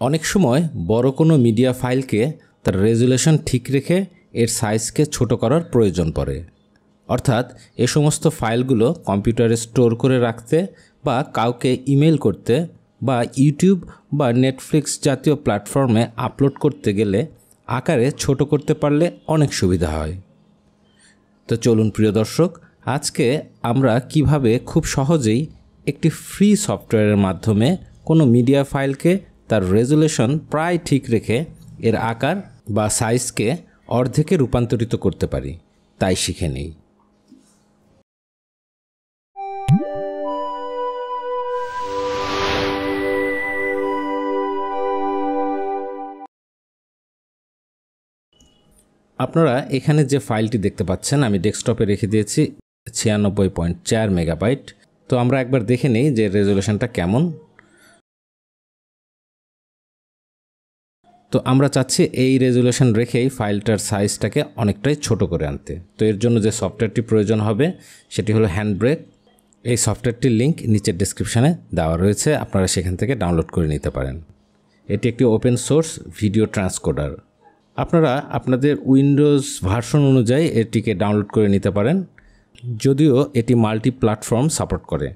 অনেক সময় বড় কোনো মিডিয়া ফাইলকে তার রেজুলেশন ঠিক রেখে এর সাইজকে ছোট করার প্রয়োজন পড়ে। অর্থাৎ এ সমস্ত ফাইলগুলো কম্পিউটারে স্টোর করে রাখতে বা কাউকে ইমেল করতে বা ইউটিউব বা নেটফ্লিক্স জাতীয় প্ল্যাটফর্মে আপলোড করতে গেলে আকারে ছোট করতে পারলে অনেক সুবিধা হয়। তো চলুন প্রিয় দর্শক, আজকে আমরা কিভাবে খুব সহজেই একটি ফ্রি সফটওয়্যারের মাধ্যমে কোনো মিডিয়া ফাইলকে তার রেজুলেশন প্রায় ঠিক রেখে এর আকার বা সাইজকে অর্ধেকে রূপান্তরিত করতে পারি তাই শিখে নিই। আপনারা এখানে যে ফাইলটি দেখতে পাচ্ছেন আমি ডেস্কটপে রেখে দিয়েছি 96.4 মেগাবাইট। তো আমরা একবার দেখে নিই যে রেজুলেশনটা কেমন। তো আমরা চাচ্ছি এই রেজুলেশন রেখেই ফাইলটার সাইজটাকে অনেকটাই ছোট করে আনতে। তো এর জন্য যে সফটওয়্যারটি প্রয়োজন হবে সেটি হলো হ্যান্ডব্রেক। এই সফটওয়্যারটির লিঙ্ক নিচের ডেসক্রিপশানে দেওয়া রয়েছে, আপনারা সেখান থেকে ডাউনলোড করে নিতে পারেন। এটি একটি ওপেন সোর্স ভিডিও ট্রান্সকোডার। আপনারা আপনাদের উইন্ডোজ ভার্সন অনুযায়ী এটিকে ডাউনলোড করে নিতে পারেন, যদিও এটি মাল্টি প্ল্যাটফর্ম সাপোর্ট করে।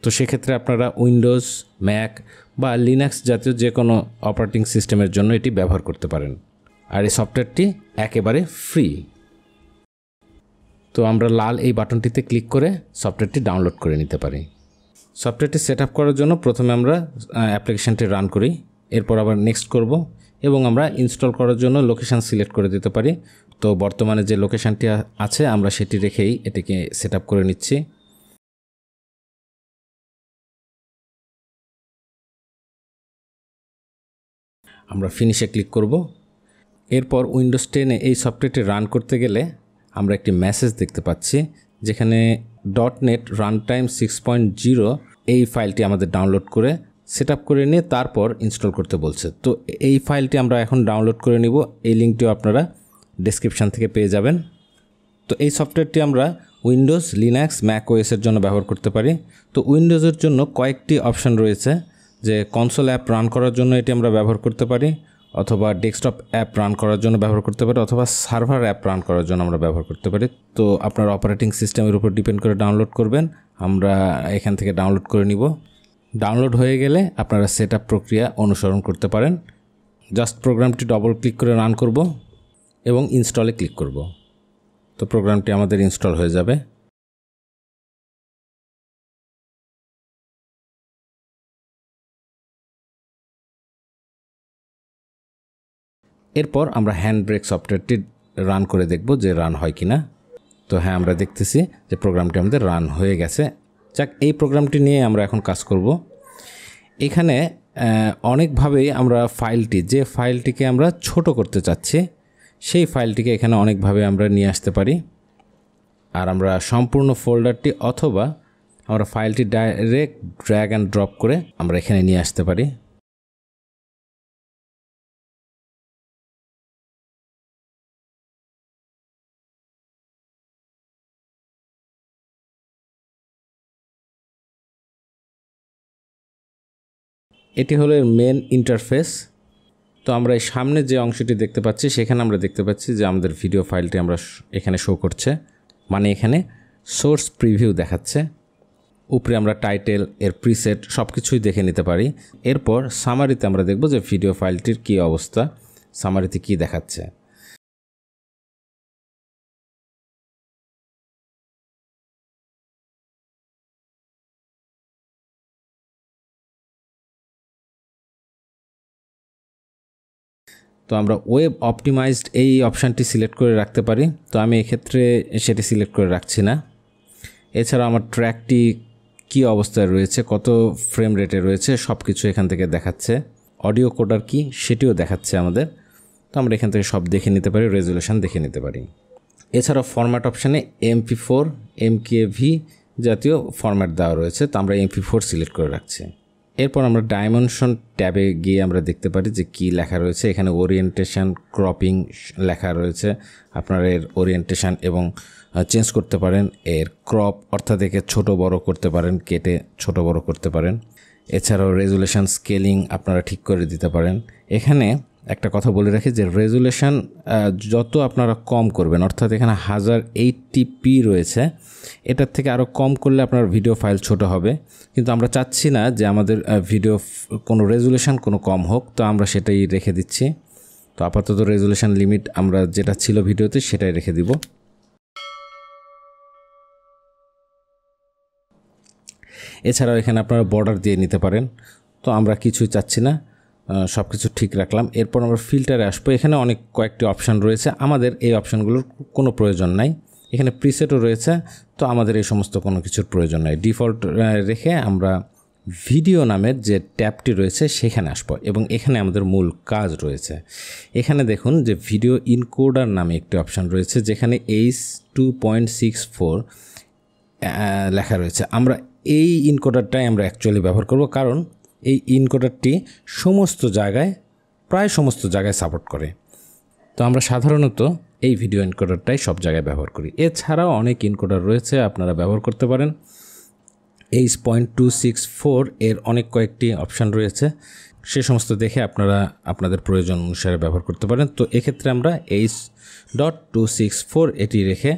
তো সেক্ষেত্রে আপনারা উইন্ডোজ, ম্যাক বা লিনাক্স জাতীয় যে কোনো অপারেটিং সিস্টেমের জন্য এটি ব্যবহার করতে পারেন। আর এই সফটওয়্যারটি একেবারে ফ্রি। তো আমরা লাল এই বাটনটিতে ক্লিক করে সফটওয়্যারটি ডাউনলোড করে নিতে পারি। সফটওয়্যারটি সেট আপ করার জন্য প্রথমে আমরা অ্যাপ্লিকেশানটি রান করি, এরপর আবার নেক্সট করব এবং আমরা ইনস্টল করার জন্য লোকেশান সিলেক্ট করে দিতে পারি। তো বর্তমানে যে লোকেশানটি আছে আমরা সেটি রেখেই এটিকে সেট আপ করে নিচ্ছি। আমরা ফিনিশে ক্লিক করব। এরপর উইন্ডোজ 10-এ এই সফটওয়্যারটি রান করতে গেলে আমরা একটি মেসেজ দেখতে পাচ্ছি, যেখানে .NET রানটাইম 6.0 এই ফাইলটি আমাদের ডাউনলোড করে সেট আপ করে নিয়ে তারপর ইনস্টল করতে বলছে। তো এই ফাইলটি আমরা এখন ডাউনলোড করে নিব। এই লিঙ্কটিও আপনারা ডেসক্রিপশান থেকে পেয়ে যাবেন। তো এই সফটওয়্যারটি আমরা উইন্ডোজ, লিনাক্স, ম্যাক ওএসের জন্য ব্যবহার করতে পারি। তো উইন্ডোজের জন্য কয়েকটি অপশান রয়েছে, যে কনসোল অ্যাপ রান করার জন্য এটি আমরা ব্যবহার করতে পারি, অথবা ডেস্কটপ অ্যাপ রান করার জন্য ব্যবহার করতে পারি, অথবা সার্ভার অ্যাপ রান করার জন্য আমরা ব্যবহার করতে পারি। তো আপনার অপারেটিং সিস্টেমের উপর ডিপেন্ড করে ডাউনলোড করবেন। আমরা এখান থেকে ডাউনলোড করে নিব। ডাউনলোড হয়ে গেলে আপনারা সেট আপ প্রক্রিয়া অনুসরণ করতে পারেন। জাস্ট প্রোগ্রামটি ডবল ক্লিক করে রান করব এবং ইনস্টলে ক্লিক করব। তো প্রোগ্রামটি আমাদের ইনস্টল হয়ে যাবে। এরপর আমরা হ্যান্ডব্রেক সফটওয়্যারটি রান করে দেখব যে রান হয় কিনা। তো হ্যাঁ, আমরা দেখতেছি যে প্রোগ্রামটি আমাদের রান হয়ে গেছে। যাক, এই প্রোগ্রামটি নিয়ে আমরা এখন কাজ করব। এখানে অনেকভাবেই আমরা যে ফাইলটিকে আমরা ছোট করতে চাচ্ছি সেই ফাইলটিকে এখানে অনেকভাবে আমরা নিয়ে আসতে পারি। আর আমরা সম্পূর্ণ ফোল্ডারটি অথবা আমরা ফাইলটি ডাইরেক্ট ড্র্যাগ অ্যান্ড ড্রপ করে আমরা এখানে নিয়ে আসতে পারি। এটি হলো মেন ইন্টারফেস। তো আমরা এই সামনে যে অংশটি দেখতে পাচ্ছি সেখানে আমরা দেখতে পাচ্ছি যে আমাদের ভিডিও ফাইলটি আমরা এখানে শো করছে, মানে এখানে সোর্স প্রিভিউ দেখাচ্ছে। উপরে আমরা টাইটেল, এর প্রিসেট সব কিছুই দেখে নিতে পারি। এরপর সামারিতে আমরা দেখব যে ভিডিও ফাইলটির কী অবস্থা, সামারিতে কী দেখাচ্ছে। তো আমরা ওয়েব অপটিমাইজড এই অপশানটি সিলেক্ট করে রাখতে পারি। তো আমি এক্ষেত্রে সেটি সিলেক্ট করে রাখছি না। এছাড়া আমার ট্র্যাকটি কী অবস্থায় রয়েছে, কত ফ্রেম রেটে রয়েছে সব কিছু এখান থেকে দেখাচ্ছে। অডিও কোডার কি সেটিও দেখাচ্ছে আমাদের। তো আমরা এখান থেকে সব দেখে নিতে পারি, রেজুলেশন দেখে নিতে পারি। এছাড়া ফরম্যাট অপশানে MP4, MKV জাতীয় ফরম্যাট দেওয়া রয়েছে। তো আমরা MP4 সিলেক্ট করে রাখছি। এরপর আমরা ডাইমেনশন ট্যাবে গিয়ে আমরা দেখতে পারি যে কী লেখা রয়েছে। এখানে ওরিয়েন্টেশন, ক্রপিং লেখা রয়েছে। আপনারা এর ওরিয়েন্টেশন এবং চেঞ্জ করতে পারেন। এর ক্রপ অর্থাৎ একে ছোটো বড়ো করতে পারেন, কেটে ছোটো বড়ো করতে পারেন। এছাড়াও রেজুলেশন স্কেলিং আপনারা ঠিক করে দিতে পারেন। এখানে একটা কথা বলে রাখি যে রেজুলেশন যত আপনারা কম করবেন, অর্থাৎ এখানে 1080p রয়েছে, এটার থেকে আরও কম করলে আপনার ভিডিও ফাইল ছোট হবে, কিন্তু আমরা চাচ্ছি না যে আমাদের ভিডিও কোনো রেজুলেশন কোনো কম হোক, তো আমরা সেটাই রেখে দিচ্ছি। তো আপাতত রেজুলেশন লিমিট আমরা যেটা ছিল ভিডিওতে সেটাই রেখে দিব। এছাড়াও এখানে আপনারা বর্ডার দিয়ে নিতে পারেন, তো আমরা কিছুই চাচ্ছি না, সব কিছু ঠিক রাখলাম। এরপর আমরা ফিল্টারে আসবো। এখানে অনেক কয়েকটি অপশান রয়েছে, আমাদের এই অপশানগুলোর কোনো প্রয়োজন নাই। এখানে প্রিসেটও রয়েছে, তো আমাদের এই সমস্ত কোনো কিছুর প্রয়োজন নাই। ডিফল্ট রেখে আমরা ভিডিও নামের যে ট্যাবটি রয়েছে সেখানে আসবো এবং এখানে আমাদের মূল কাজ রয়েছে। এখানে দেখুন যে ভিডিও ইনকোডার নামে একটি অপশান রয়েছে যেখানে H2.64 লেখা রয়েছে। আমরা এই ইনকোডারটাই আমরা অ্যাকচুয়ালি ব্যবহার করব, কারণ এই ইনকোডারটি প্রায় সমস্ত জায়গায় সাপোর্ট করে। তো আমরা সাধারণত এই ভিডিও ইনকোডারটাই সব জায়গায় ব্যবহার করি। এছাড়াও অনেক ইনকোডার রয়েছে, আপনারা ব্যবহার করতে পারেন। H.264 এর অনেক কয়েকটি অপশান রয়েছে, সে সমস্ত দেখে আপনারা আপনাদের প্রয়োজন অনুসারে ব্যবহার করতে পারেন। তো এক্ষেত্রে আমরা H.264 এটি রেখে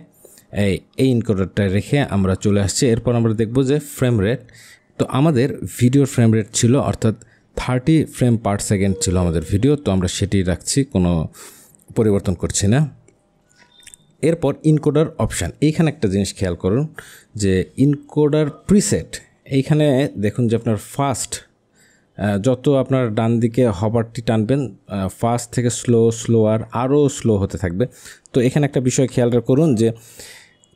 এই ইনকোডারটা রেখে আমরা চলে আসছি। এরপর আমরা দেখব যে ফ্রেম রেট। তো আমাদের ভিডিওর ফ্রেম রেট ছিল, অর্থাৎ 30 ফ্রেম পার সেকেন্ড ছিল আমাদের ভিডিও, তো আমরা সেটি রাখছি, কোনো পরিবর্তন করছি না। এরপর ইনকোডার অপশান, এইখানে একটা জিনিস খেয়াল করুন যে ইনকোডার প্রিসেট, এইখানে দেখুন যে আপনার ফাস্ট, যত আপনার ডান দিকে হবারটি টানবেন ফাস্ট থেকে স্লোয়ার আরও স্লো হতে থাকবে। তো এখানে একটা বিষয় খেয়াল করুন যে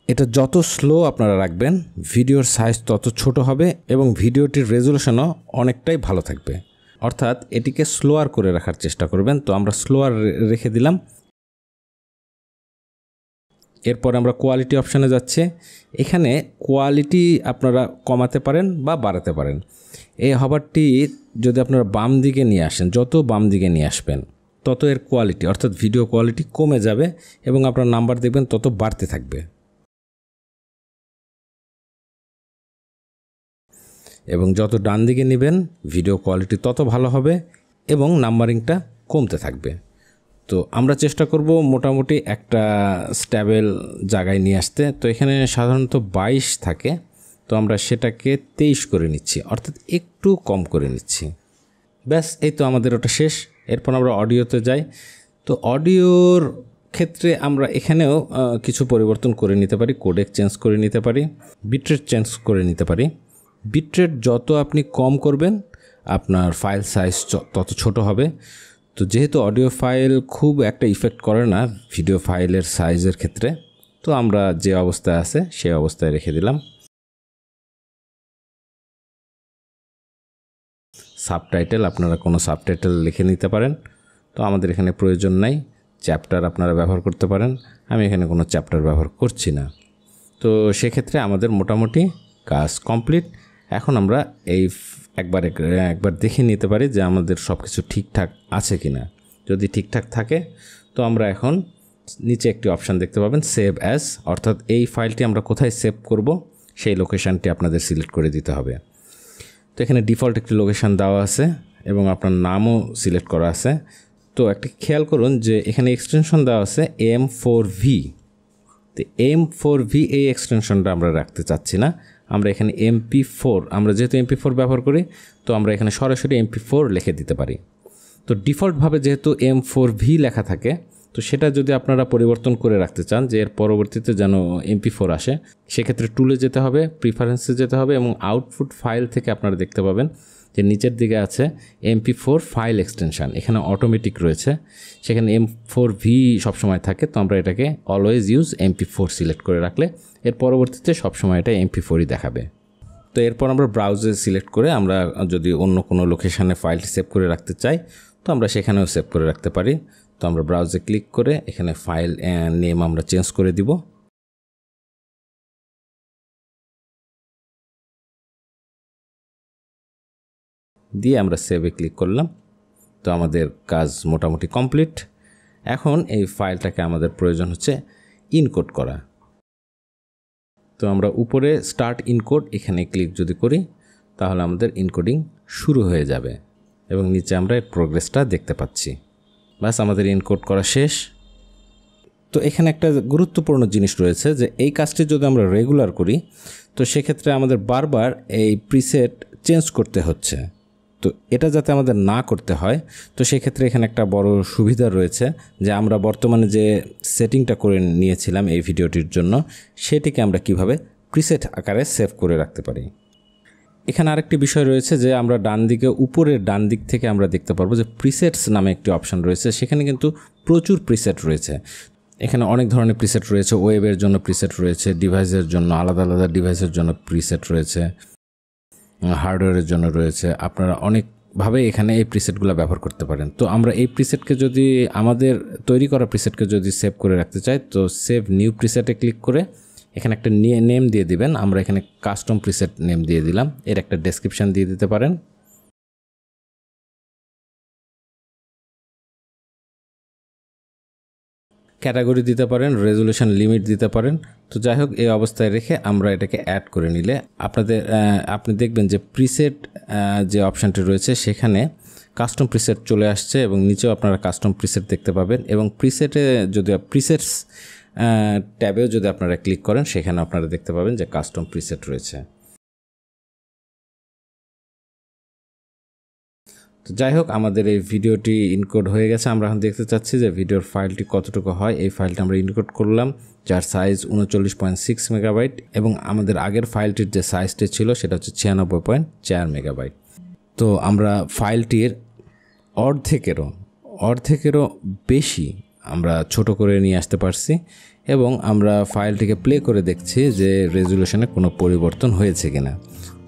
এটা যত স্লো আপনারা রাখবেন ভিডিওর সাইজ তত ছোট হবে এবং ভিডিওটির রেজুলেশনও অনেকটাই ভালো থাকবে, অর্থাৎ এটিকে স্লোয়ার করে রাখার চেষ্টা করবেন। তো আমরা স্লোয়ার রেখে দিলাম। এরপর আমরা কোয়ালিটি অপশানে যাচ্ছি। এখানে কোয়ালিটি আপনারা কমাতে পারেন বা বাড়াতে পারেন। এই হবারটি যদি আপনারা বাম দিকে নিয়ে আসেন, যত বাম দিকে নিয়ে আসবেন তত এর কোয়ালিটি, অর্থাৎ ভিডিও কোয়ালিটি কমে যাবে এবং আপনার নাম্বার দেখবেন তত বাড়তে থাকবে। এবং যত ডান দিকে নেবেন ভিডিও কোয়ালিটি তত ভালো হবে এবং নাম্বারিংটা কমতে থাকবে। তো আমরা চেষ্টা করব মোটামুটি একটা স্ট্যাবেল জায়গায় নিয়ে আসতে। তো এখানে সাধারণত 22 থাকে, তো আমরা সেটাকে 23 করে নিচ্ছি, অর্থাৎ একটু কম করে নিচ্ছি। ব্যাস, এই তো আমাদের ওটা শেষ। এরপর আমরা অডিওতে যাই। তো অডিওর ক্ষেত্রে আমরা এখানেও কিছু পরিবর্তন করে নিতে পারি, কোডেক চেঞ্জ করে নিতে পারি, বিটরেট চেঞ্জ করে নিতে পারি। বিটরেট যত আপনি কম করবেন আপনার ফাইল সাইজ তত ছোট হবে। তো যেহেতু অডিও ফাইল খুব একটা ইফেক্ট করে না ভিডিও ফাইলের সাইজের ক্ষেত্রে, তো আমরা যে অবস্থায় আছে সেই অবস্থায় রেখে দিলাম। সাবটাইটেল, আপনারা কোনো সাবটাইটেল লিখে নিতে পারেন, তো আমাদের এখানে প্রয়োজন নাই। চ্যাপ্টার আপনারা ব্যবহার করতে পারেন, আমি এখানে কোনো চ্যাপ্টার ব্যবহার করছি না। তো সেক্ষেত্রে আমাদের মোটামুটি কাজ কমপ্লিট। এখন আমরা এই একবার দেখে নিতে পারি যে আমাদের সব কিছু ঠিকঠাক আছে কি না। যদি ঠিকঠাক থাকে তো আমরা এখন নিচে একটি অপশান দেখতে পাবেন সেভ অ্যাজ, অর্থাৎ এই ফাইলটি আমরা কোথায় সেভ করব সেই লোকেশানটি আপনাদের সিলেক্ট করে দিতে হবে। তো এখানে ডিফল্ট একটি লোকেশান দেওয়া আছে এবং আপনার নামও সিলেক্ট করা আছে। তো একটা খেয়াল করুন যে এখানে এক্সটেনশন দেওয়া আছে M4V। তো M4V এই এক্সটেনশনটা আমরা রাখতে চাচ্ছি না, আমরা এখানে MP4, আমরা যেহেতু MP4 ব্যবহার করি তো আমরা এখানে সরাসরি MP4 লিখে দিতে পারি। তো ডিফল্টভাবে যেহেতু M4V লেখা থাকে, তো সেটা যদি আপনারা পরিবর্তন করে রাখতে চান যে এর পরবর্তীতে যেন MP4 আসে, সেক্ষেত্রে টুলে যেতে হবে, প্রিফারেন্সে যেতে হবে এবং আউটপুট ফাইল থেকে আপনারা দেখতে পাবেন যে নিচের দিকে আছে MP4 ফাইল এক্সটেনশান, এখানে অটোমেটিক রয়েছে, সেখানে M4V সবসময় থাকে। তো আমরা এটাকে অলওয়েজ ইউজ MP4 সিলেক্ট করে রাখলে এর পরবর্তীতে সবসময় এটা MP4ই দেখাবে। তো এরপর আমরা ব্রাউজে সিলেক্ট করে আমরা যদি অন্য কোনো লোকেশানে ফাইলটি সেভ করে রাখতে চাই তো আমরা সেখানেও সেভ করে রাখতে পারি। তো আমরা ব্রাউজে ক্লিক করে এখানে ফাইল নেম আমরা চেঞ্জ করে দিব। দিয়ে আমরা সেভে ক্লিক করলাম। তো আমাদের কাজ মোটামুটি কমপ্লিট। এখন এই ফাইলটাকে আমাদের প্রয়োজন হচ্ছে ইনকোড করা। তো আমরা উপরে স্টার্ট ইনকোড এখানে ক্লিক যদি করি তাহলে আমাদের ইনকোডিং শুরু হয়ে যাবে এবং নিচে আমরা এর প্রোগ্রেসটা দেখতে পাচ্ছি। বাস আমাদের এনকোড করা শেষ। তো এখানে একটা গুরুত্বপূর্ণ জিনিস রয়েছে যে এই কাজটি যদি আমরা রেগুলার করি তো সেক্ষেত্রে আমাদের বারবার এই প্রিসেট চেঞ্জ করতে হচ্ছে। তো এটা যাতে আমাদের না করতে হয় তো সেক্ষেত্রে এখানে একটা বড় সুবিধা রয়েছে যে আমরা বর্তমানে যে সেটিংটা করে নিয়েছিলাম এই ভিডিওটির জন্য সেটিকে আমরা কিভাবে প্রিসেট আকারে সেভ করে রাখতে পারি। এখানে আরেকটি বিষয় রয়েছে যে আমরা ডান দিকে উপরের ডান দিক থেকে আমরা দেখতে পারবো যে প্রিসেটস নামে একটি অপশান রয়েছে। সেখানে কিন্তু প্রচুর প্রিসেট রয়েছে। এখানে অনেক ধরনের প্রিসেট রয়েছে, ওয়েবের জন্য প্রিসেট রয়েছে, ডিভাইসের জন্য আলাদা আলাদা ডিভাইসের জন্য প্রিসেট রয়েছে, হার্ডওয়্যারের জন্য রয়েছে। আপনারা অনেকভাবে এখানে এই প্রিসেটগুলো ব্যবহার করতে পারেন। তো আমরা এই প্রিসেটকে যদি আমাদের তৈরি করা প্রিসেটকে যদি সেভ করে রাখতে চাই তো সেভ নিউ প্রিসেটে ক্লিক করে এখানে একটা নেম দিয়ে দিবেন। আমরা এখানে কাস্টম প্রিসেট নেম দিয়ে দিলাম, এর একটা ডেসক্রিপশান দিয়ে দিতে পারেন। ক্যাটাগরি দিতে পারেন, রেজুলেশন লিমিট দিতে পারেন। তো যাই হোক এই অবস্থায় রেখে আমরা এটাকে অ্যাড করে নিলে আপনি দেখবেন যে প্রিসেট যে অপশানটি রয়েছে সেখানে কাস্টম প্রিসেট চলে আসছে এবং নিচেও আপনারা কাস্টম প্রিসেট দেখতে পাবেন। এবং প্রিসেটে যদি প্রিসেটস ট্যাবেও যদি আপনারা ক্লিক করেন সেখানে আপনারা দেখতে পাবেন যে কাস্টম প্রিসেট রয়েছে। তো যাই হোক আমাদের এই ভিডিওটি ইনকোড হয়ে গেছে। আমরা এখন দেখতে চাচ্ছি যে ভিডিওর ফাইলটি কতটুকু হয়। এই ফাইলটা আমরা ইনকোড করলাম যার সাইজ 39.6 মেগাবাইট এবং আমাদের আগের ফাইলটির যে সাইজটি ছিল সেটা হচ্ছে 96.4 মেগাবাইট। তো আমরা ফাইলটির অর্ধেকেরও বেশি আমরা ছোট করে নিয়ে আসতে পারছি এবং আমরা ফাইলটিকে প্লে করে দেখছি যে রেজুলেশনে কোনো পরিবর্তন হয়েছে কিনা।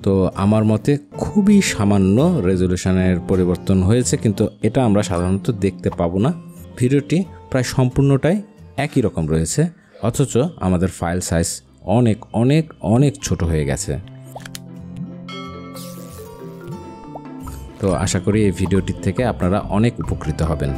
তো আমার মতে খুবই সামান্য রেজুলেশনের পরিবর্তন হয়েছে, কিন্তু এটা আমরা সাধারণত দেখতে পাবো না। ভিডিওটি প্রায় সম্পূর্ণটাই একই রকম রয়েছে, অথচ আমাদের ফাইল সাইজ অনেক অনেক অনেক ছোট হয়ে গেছে। তো আশা করি এই ভিডিওটির থেকে আপনারা অনেক উপকৃত হবেন।